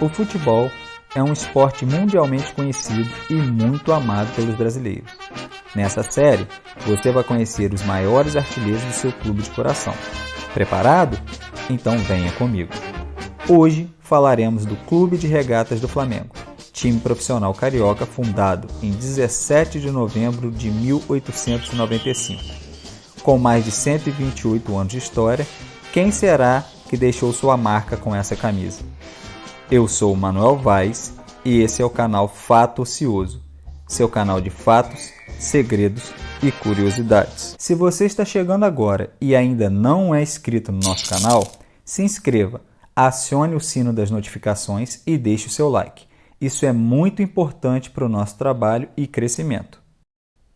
O futebol é um esporte mundialmente conhecido e muito amado pelos brasileiros. Nessa série, você vai conhecer os maiores artilheiros do seu clube de coração. Preparado? Então venha comigo. Hoje falaremos do Clube de Regatas do Flamengo, time profissional carioca fundado em 17 de novembro de 1895. Com mais de 128 anos de história, quem será que deixou sua marca com essa camisa? Eu sou o Manuel Vaz e esse é o canal Fato Ocioso, seu canal de fatos, segredos e curiosidades. Se você está chegando agora e ainda não é inscrito no nosso canal, se inscreva, acione o sino das notificações e deixe o seu like. Isso é muito importante para o nosso trabalho e crescimento.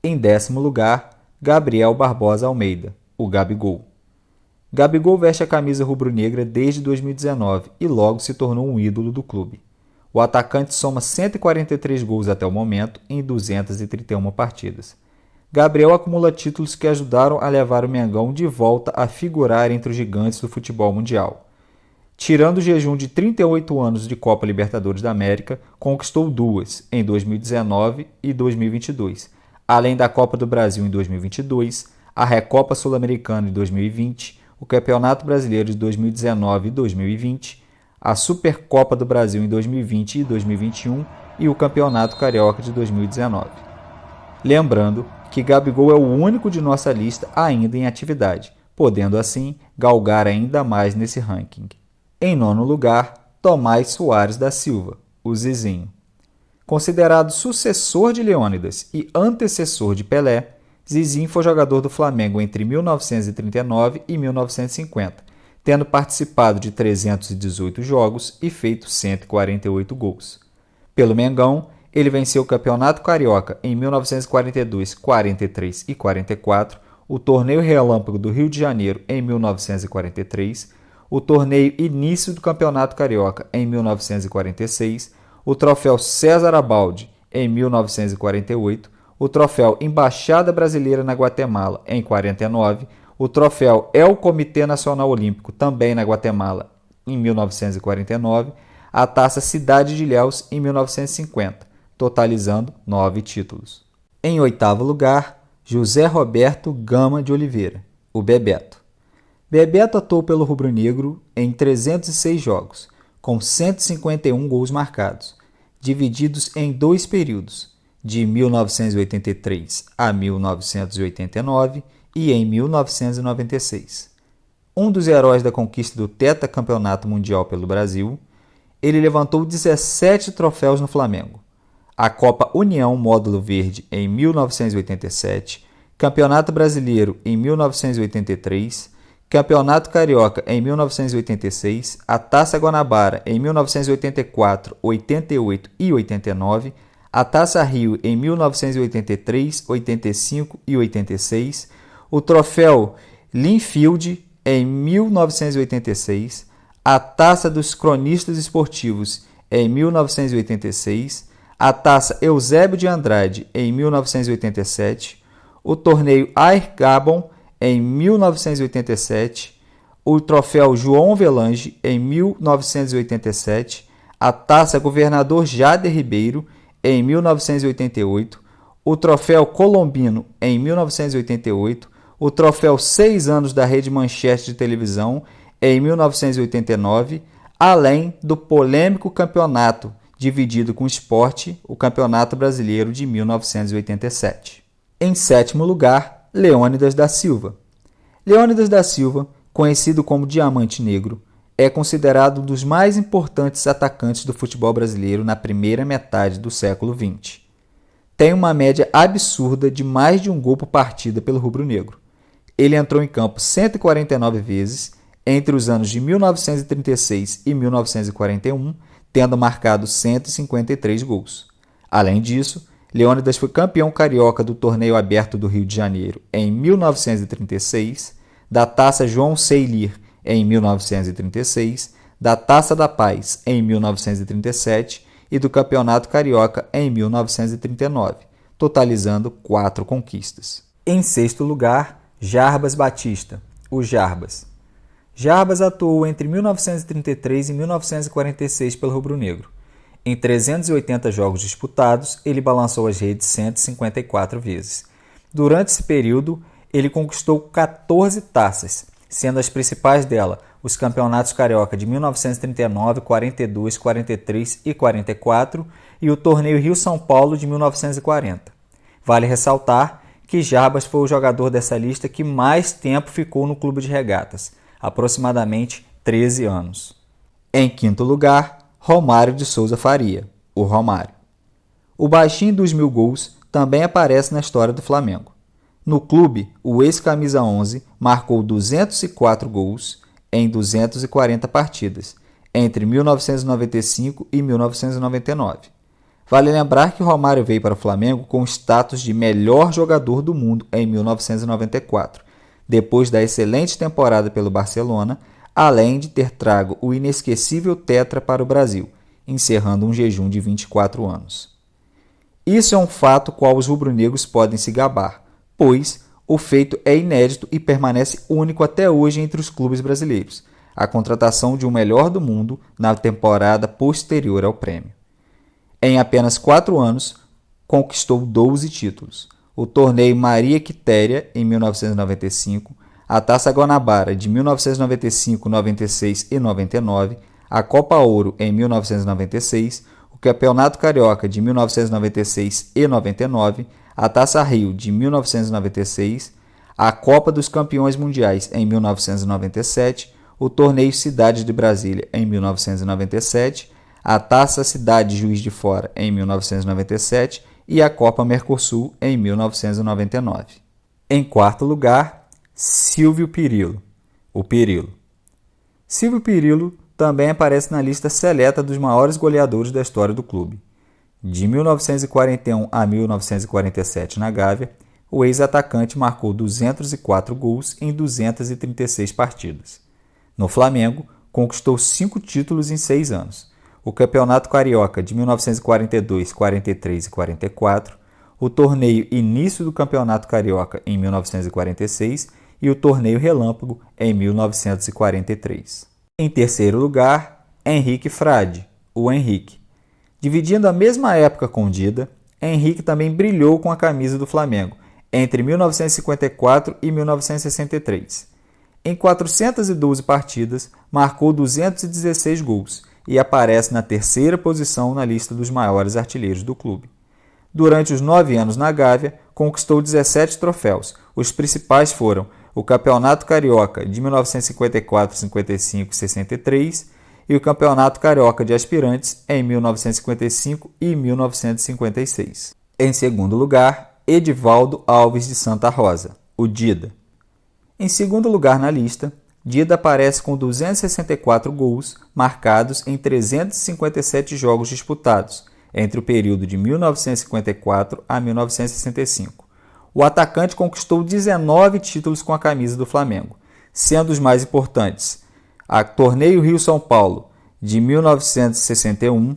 Em 10º lugar, Gabriel Barbosa Almeida, o Gabigol. Gabigol veste a camisa rubro-negra desde 2019 e logo se tornou um ídolo do clube. O atacante soma 143 gols até o momento em 231 partidas. Gabriel acumula títulos que ajudaram a levar o Mengão de volta a figurar entre os gigantes do futebol mundial. Tirando o jejum de 38 anos de Copa Libertadores da América, conquistou duas em 2019 e 2022, além da Copa do Brasil em 2022, a Recopa Sul-Americana em 2020, o Campeonato Brasileiro de 2019 e 2020, a Supercopa do Brasil em 2020 e 2021 e o Campeonato Carioca de 2019. Lembrando que Gabigol é o único de nossa lista ainda em atividade, podendo assim galgar ainda mais nesse ranking. Em 9º lugar, Tomás Soares da Silva, o Zizinho. Considerado sucessor de Leônidas e antecessor de Pelé, Zizinho foi jogador do Flamengo entre 1939 e 1950, tendo participado de 318 jogos e feito 148 gols. Pelo Mengão, ele venceu o Campeonato Carioca em 1942, 43 e 44, o Torneio Relâmpago do Rio de Janeiro em 1943, o Torneio Início do Campeonato Carioca em 1946, o Troféu César Abaldi em 1948, o Troféu Embaixada Brasileira na Guatemala em 49, o Troféu El Comitê Nacional Olímpico também na Guatemala em 1949, a Taça Cidade de Ilhéus em 1950, totalizando 9 títulos. Em 8º lugar, José Roberto Gama de Oliveira, o Bebeto. Bebeto atuou pelo rubro-negro em 306 jogos, com 151 gols marcados, divididos em 2 períodos, de 1983 a 1989 e em 1996. Um dos heróis da conquista do tetracampeonato mundial pelo Brasil, ele levantou 17 troféus no Flamengo. A Copa União Módulo Verde em 1987, Campeonato Brasileiro em 1983, Campeonato Carioca em 1986, a Taça Guanabara em 1984, 88 e 89, a Taça Rio em 1983, 85 e 86, o Troféu Linfield em 1986, a Taça dos Cronistas Esportivos em 1986, a Taça Eusébio de Andrade em 1987, o Torneio Air Gabon em 1987, o Troféu João Avelange em 1987, a Taça Governador Jader Ribeiro em 1988, o Troféu Colombino em 1988, o Troféu 6 anos da Rede Manchete de televisão em 1989, além do polêmico campeonato dividido com o Sport, o Campeonato Brasileiro de 1987. Em 7º lugar, Leônidas da Silva. Leônidas da Silva, conhecido como Diamante Negro, é considerado um dos mais importantes atacantes do futebol brasileiro na primeira metade do século XX. Tem uma média absurda de mais de um gol por partida pelo rubro-negro. Ele entrou em campo 149 vezes entre os anos de 1936 e 1941, tendo marcado 153 gols. Além disso, Leônidas foi campeão carioca do Torneio Aberto do Rio de Janeiro em 1936, da Taça João Seilir em 1936, da Taça da Paz em 1937 e do Campeonato Carioca em 1939, totalizando 4 conquistas. Em 6º lugar, Jarbas Batista, o Jarbas. Jarbas atuou entre 1933 e 1946 pelo rubro-negro. Em 380 jogos disputados, ele balançou as redes 154 vezes. Durante esse período, ele conquistou 14 taças, sendo as principais dela os campeonatos carioca de 1939, 42, 43 e 44 e o torneio Rio-São Paulo de 1940. Vale ressaltar que Jarbas foi o jogador dessa lista que mais tempo ficou no clube de regatas, aproximadamente 13 anos. Em quinto lugar, Romário de Souza Faria, o Romário. O baixinho dos 1000 gols também aparece na história do Flamengo. No clube, o ex-camisa 11 marcou 204 gols em 240 partidas, entre 1995 e 1999. Vale lembrar que Romário veio para o Flamengo com o status de melhor jogador do mundo em 1994, depois da excelente temporada pelo Barcelona, além de ter trago o inesquecível tetra para o Brasil, encerrando um jejum de 24 anos. Isso é um fato qual os rubro-negros podem se gabar, pois o feito é inédito e permanece único até hoje entre os clubes brasileiros, a contratação de um melhor do mundo na temporada posterior ao prêmio. Em apenas 4 anos, conquistou 12 títulos. O torneio Maria Quitéria, em 1995, a Taça Guanabara, de 1995, 96 e 99, a Copa Ouro, em 1996, o Campeonato Carioca, de 1996 e 99, a Taça Rio, de 1996, a Copa dos Campeões Mundiais, em 1997, o Torneio Cidade de Brasília, em 1997, a Taça Cidade Juiz de Fora, em 1997, e a Copa Mercosul, em 1999. Em quarto lugar, Silvio Pirillo, o Pirillo. Silvio Pirillo também aparece na lista seleta dos maiores goleadores da história do clube. De 1941 a 1947 na Gávea, o ex-atacante marcou 204 gols em 236 partidas. No Flamengo, conquistou 5 títulos em 6 anos. O Campeonato Carioca de 1942, 43 e 44, o torneio Início do Campeonato Carioca em 1946 e o torneio Relâmpago em 1943. Em terceiro lugar, Henrique Frade, o Henrique. Dividindo a mesma época com Dida, Henrique também brilhou com a camisa do Flamengo entre 1954 e 1963. Em 412 partidas, marcou 216 gols e aparece na terceira posição na lista dos maiores artilheiros do clube. Durante os 9 anos na Gávea, conquistou 17 troféus. Os principais foram o Campeonato Carioca de 1954, 55 e 63 e o Campeonato Carioca de Aspirantes em 1955 e 1956. Em segundo lugar, Edivaldo Alves de Santa Rosa, o Dida. Em segundo lugar na lista, Dida aparece com 264 gols marcados em 357 jogos disputados, entre o período de 1954 a 1965. O atacante conquistou 19 títulos com a camisa do Flamengo, sendo os mais importantes a Torneio Rio-São Paulo, de 1961,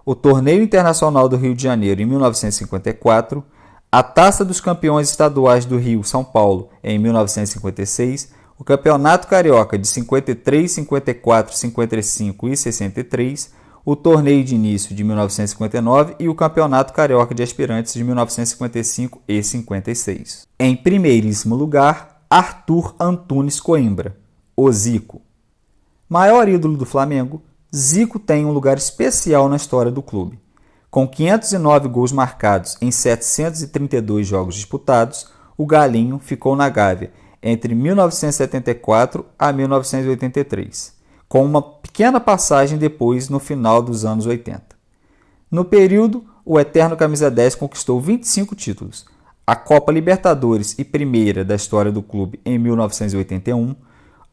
o Torneio Internacional do Rio de Janeiro, em 1954, a Taça dos Campeões Estaduais do Rio-São Paulo, em 1956, o Campeonato Carioca de 53, 54, 55 e 63, o Torneio de Início de 1959 e o Campeonato Carioca de Aspirantes de 1955 e 56. Em primeiríssimo lugar, Arthur Antunes Coimbra, o Zico. Maior ídolo do Flamengo, Zico tem um lugar especial na história do clube. Com 509 gols marcados em 732 jogos disputados, o Galinho ficou na Gávea entre 1974 a 1983, com uma pequena passagem depois no final dos anos 80. No período, o eterno camisa 10 conquistou 25 títulos, a Copa Libertadores e primeira da história do clube em 1981,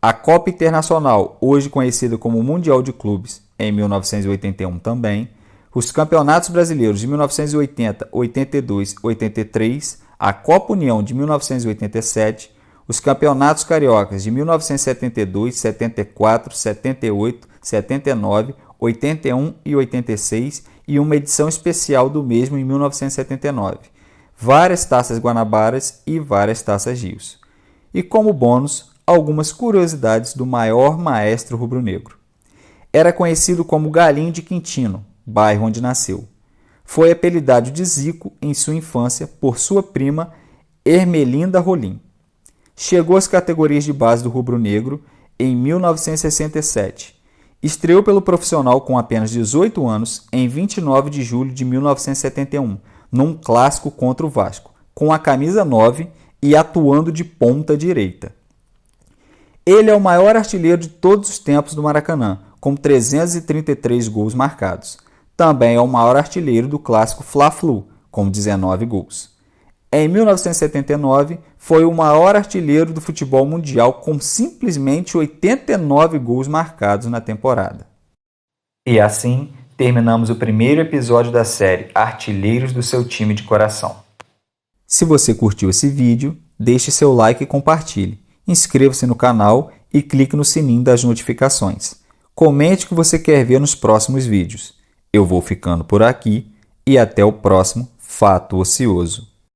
a Copa Internacional, hoje conhecida como Mundial de Clubes, em 1981 também, os Campeonatos Brasileiros de 1980, 82 e 83, a Copa União de 1987, os Campeonatos Cariocas de 1972, 74, 78, 79, 81 e 86 e uma edição especial do mesmo em 1979, várias taças Guanabaras e várias taças Rios. E como bônus, algumas curiosidades do maior maestro rubro-negro. Era conhecido como Galinho de Quintino, bairro onde nasceu. Foi apelidado de Zico em sua infância por sua prima Ermelinda Rolim. Chegou às categorias de base do rubro-negro em 1967. Estreou pelo profissional com apenas 18 anos em 29 de julho de 1971, num clássico contra o Vasco, com a camisa 9 e atuando de ponta direita. Ele é o maior artilheiro de todos os tempos do Maracanã, com 333 gols marcados. Também é o maior artilheiro do clássico Fla-Flu, com 19 gols. Em 1979, foi o maior artilheiro do futebol mundial com simplesmente 89 gols marcados na temporada. E assim, terminamos o primeiro episódio da série Artilheiros do seu time de coração. Se você curtiu esse vídeo, deixe seu like e compartilhe. Inscreva-se no canal e clique no sininho das notificações. Comente o que você quer ver nos próximos vídeos. Eu vou ficando por aqui e até o próximo Fato Ocioso.